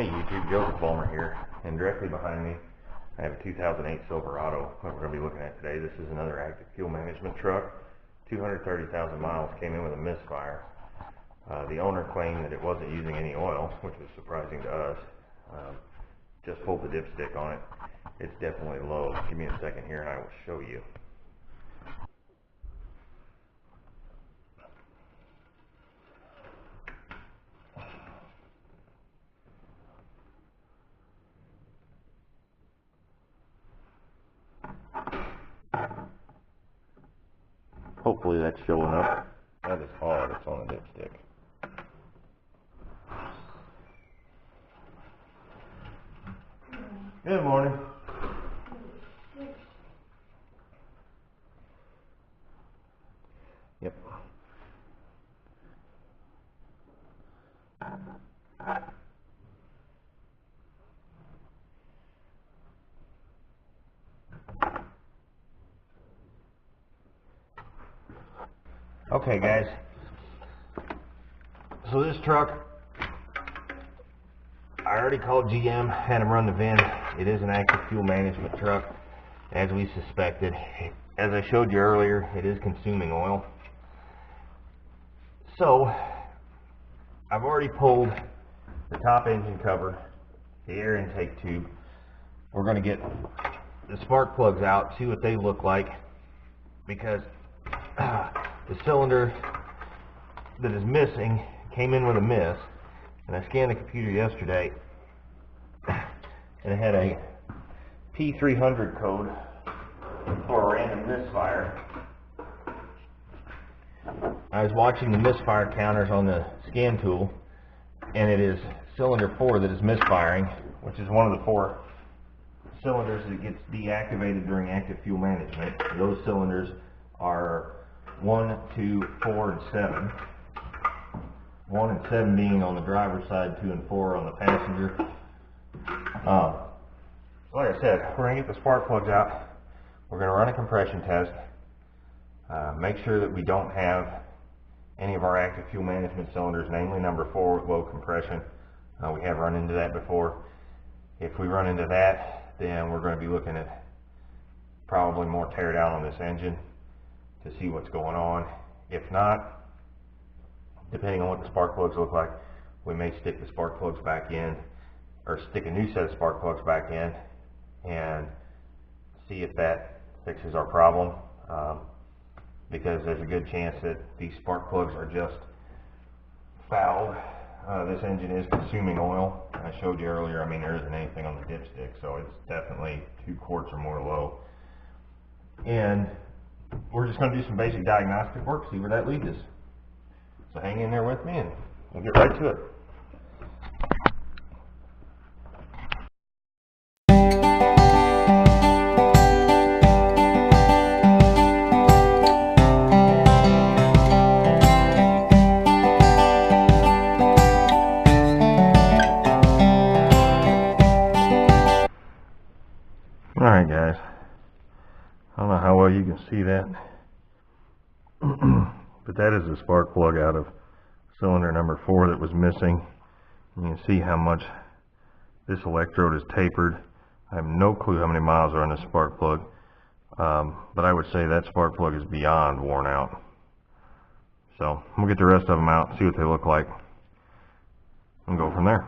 Hey YouTube, Joseph Bulmer here, and directly behind me I have a 2008 Silverado that we're going to be looking at today. This is another active fuel management truck. 230,000 miles, came in with a misfire. The owner claimed that it wasn't using any oil, which was surprising to us. Just pulled the dipstick on it. It's definitely low. Give me a second here and I will show you. Hopefully that's showing up. That is hard, it's on a dipstick. Good morning. Yep. Okay guys, so this truck, I already called GM, had them run the VIN. It is an active fuel management truck, as we suspected. As I showed you earlier, it is consuming oil. So, I've already pulled the top engine cover, the air intake tube. We're going to get the spark plugs out, see what they look like, because the cylinder that is missing came in with a miss, and I scanned the computer yesterday and it had a P300 code for a random misfire. I was watching the misfire counters on the scan tool, and it is cylinder 4 that is misfiring, which is one of the 4 cylinders that gets deactivated during active fuel management. Those cylinders are 1, 2, 4, and 7. 1 and 7 being on the driver's side, 2 and 4 on the passenger. Like I said, we're going to get the spark plugs out. We're going to run a compression test. Make sure that we don't have any of our active fuel management cylinders, namely number 4 with low compression. We have run into that before. If we run into that, then we're going to be looking at probably more tear down on this engine to see what's going on. If not, depending on what the spark plugs look like, we may stick the spark plugs back in, or stick a new set of spark plugs back in and see if that fixes our problem, because there's a good chance that these spark plugs are just fouled. This engine is consuming oil. I showed you earlier, I mean, there isn't anything on the dipstick, so it's definitely 2 quarts or more low. And we're just going to do some basic diagnostic work, see where that leads us. So hang in there with me and we'll get right to it. Alright guys, I don't know how well you can see that, but that is the spark plug out of cylinder number 4 that was missing. You can see how much this electrode is tapered. I have no clue how many miles are on this spark plug, but I would say that spark plug is beyond worn out. So we'll get the rest of them out, see what they look like, and go from there.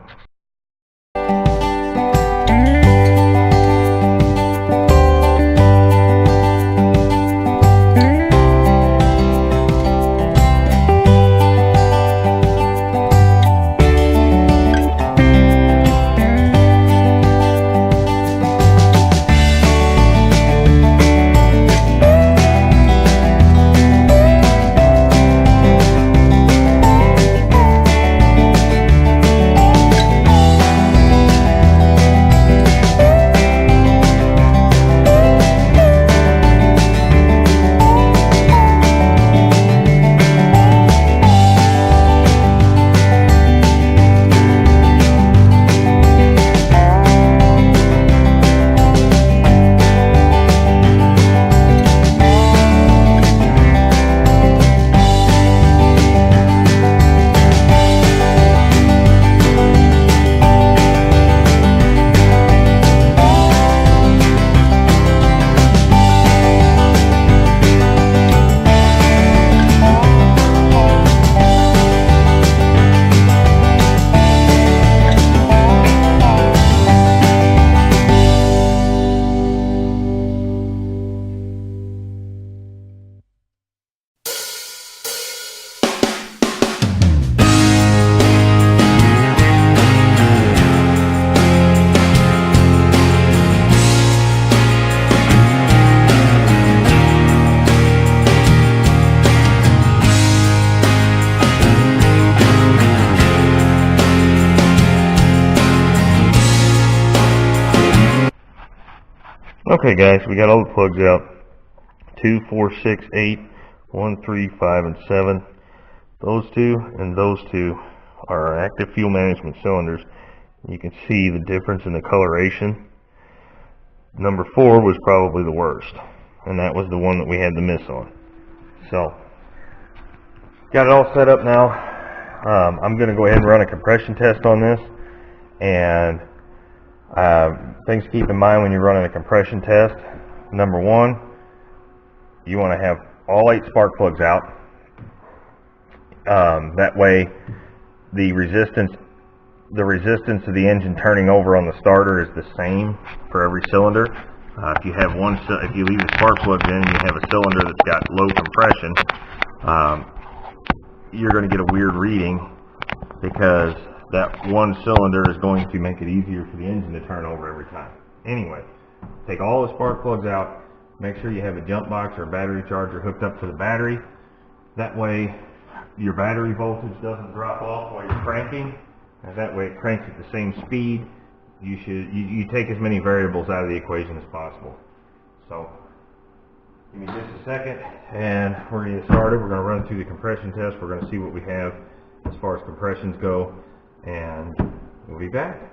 Okay guys, we got all the plugs out. 2, 4, 6, 8, 1, 3, 5, and 7. Those two and those two are our active fuel management cylinders. You can see the difference in the coloration. Number 4 was probably the worst, and that was the one that we had the miss on. So, got it all set up now. I'm going to go ahead and run a compression test on this, and things to keep in mind when you're running a compression test. Number 1, you want to have all 8 spark plugs out. That way the resistance of the engine turning over on the starter is the same for every cylinder. If you leave the spark plugs in and you have a cylinder that's got low compression, you're going to get a weird reading, because that one cylinder is going to make it easier for the engine to turn over every time. Anyway, take all the spark plugs out. Make sure you have a jump box or a battery charger hooked up to the battery. That way your battery voltage doesn't drop off while you're cranking, and that way it cranks at the same speed. You take as many variables out of the equation as possible. So give me just a second and we're going to get started. We're going to run through the compression test. We're going to see what we have as far as compressions go, and we'll be back.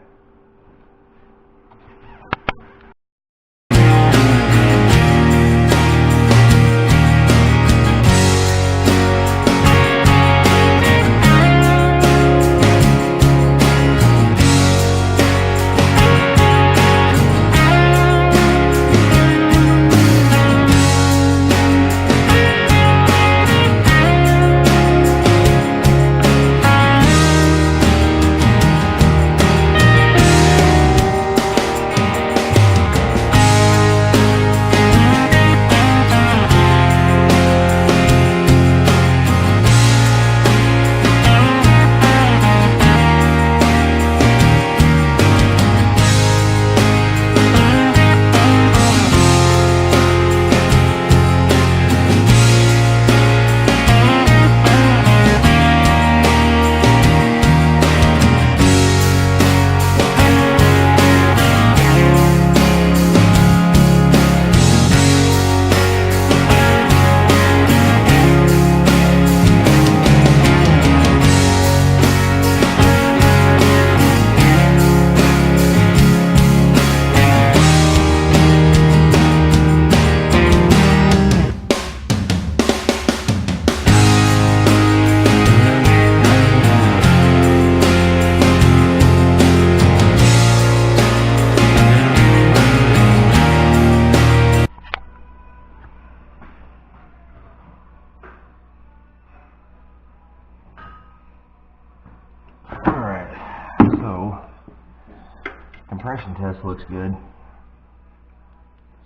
Compression test looks good,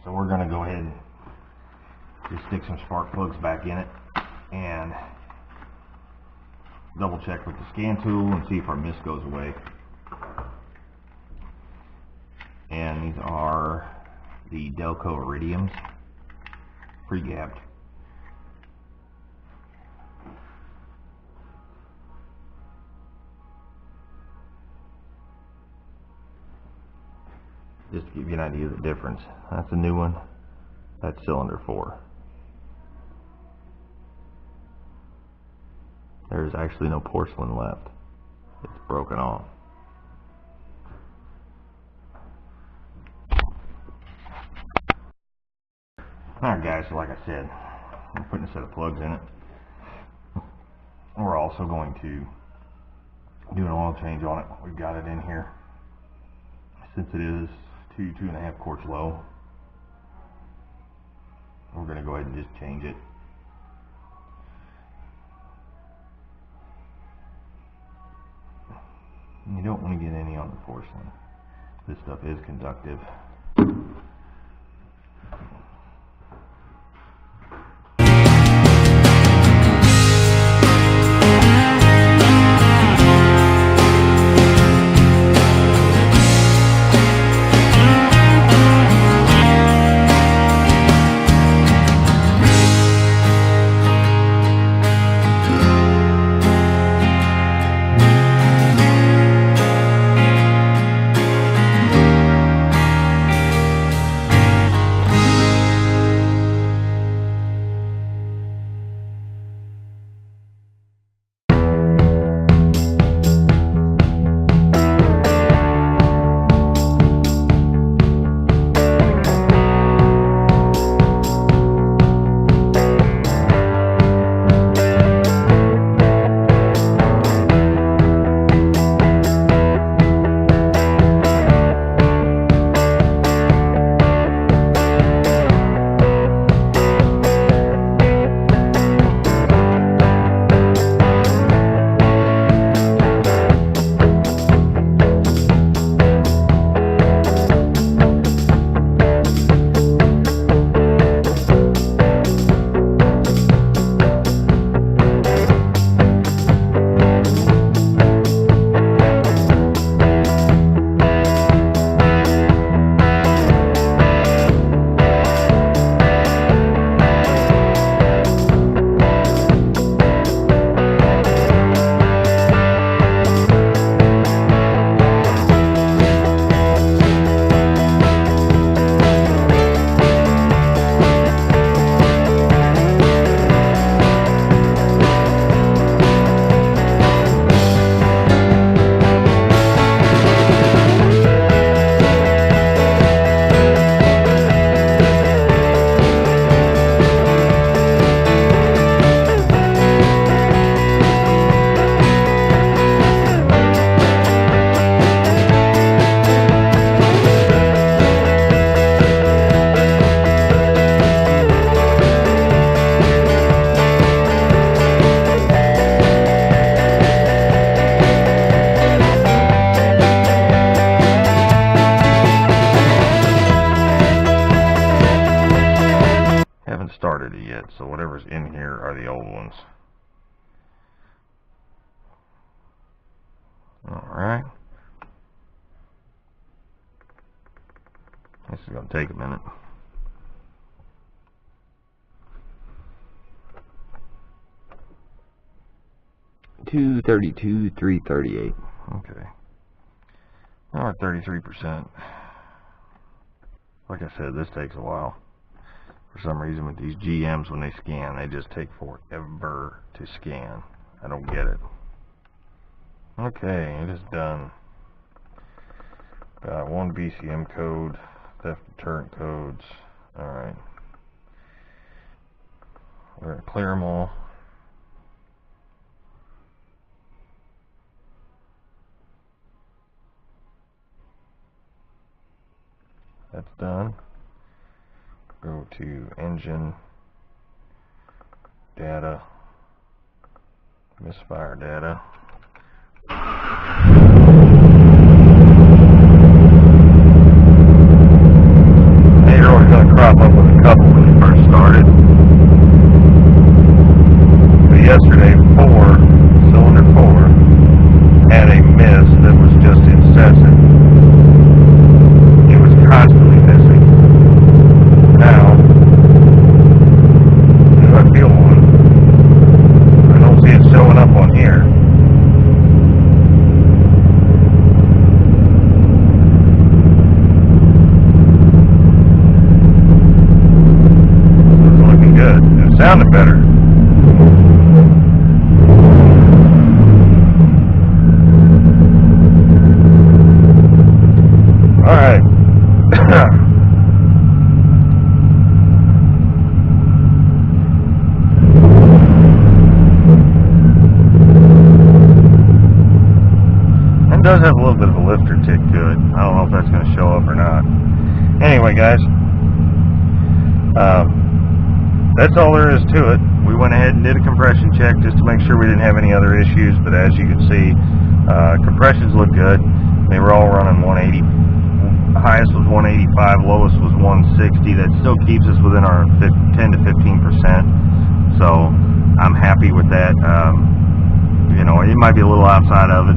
so we're going to go ahead and just stick some spark plugs back in it and double check with the scan tool and see if our mist goes away. And these are the Delco Iridiums, pre-gapped. Just to give you an idea of the difference. That's a new one. That's cylinder 4. There's actually no porcelain left. It's broken off. Alright guys, so like I said, I'm putting a set of plugs in it. We're also going to do an oil change on it. We've got it in here. Since it is 2.5 quarts low, we're going to go ahead and just change it. You don't want to get any on the porcelain. This stuff is conductive. ones. Alright. This is going to take a minute. $232, $338. Okay. Now we're at 33%. Like I said, this takes a while. For some reason with these GMs, when they scan, they just take forever to scan. I don't get it. Okay, it is done. Got one BCM code, theft deterrent codes. Alright. We're going to clear them all. That's done. Go to engine, data, misfire data. And you're always going to crop up with a couple when you first started. But yesterday, cylinder 4 had a miss that was just incessant. It was constantly missing. Now, if I feel one, I don't see it showing up on here. So it's looking good. It sounded better. Alright. It does have a little bit of a lifter tick to it. I don't know if that's going to show up or not. Anyway, guys, that's all there is to it. We went ahead and did a compression check just to make sure we didn't have any other issues, but as you can see, compressions look good. They were all running 180. Highest was 185, lowest was 160. That still keeps us within our 10 to 15%. So I'm happy with that. You know, it might be a little outside of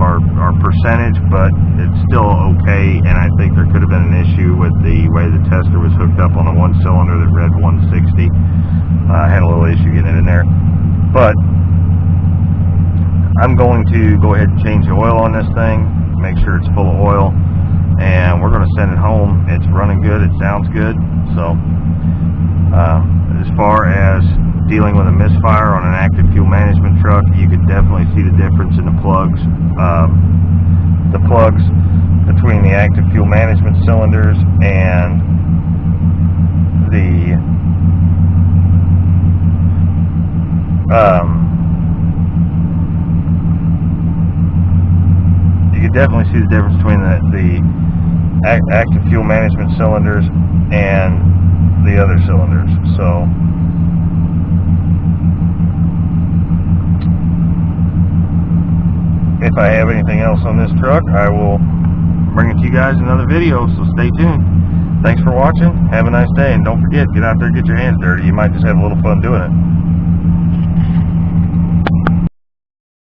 our percentage, but it's still okay. And I think there could have been an issue with the way the tester was hooked up on a one cylinder that read 160. I had a little issue getting it in there, but I'm going to go ahead and change the oil on this thing, make sure it's full of oil, and we're going to send it home. It's running good, it sounds good. So as far as dealing with a misfire on an active fuel management truck, you could definitely see the difference in the plugs. The plugs between the active fuel management cylinders and the you could definitely see the difference between the active fuel management cylinders and the other cylinders. So if I have anything else on this truck, I will bring it to you guys in another video, so stay tuned. Thanks for watching, have a nice day, and don't forget, get out there and get your hands dirty. You might just have a little fun doing it.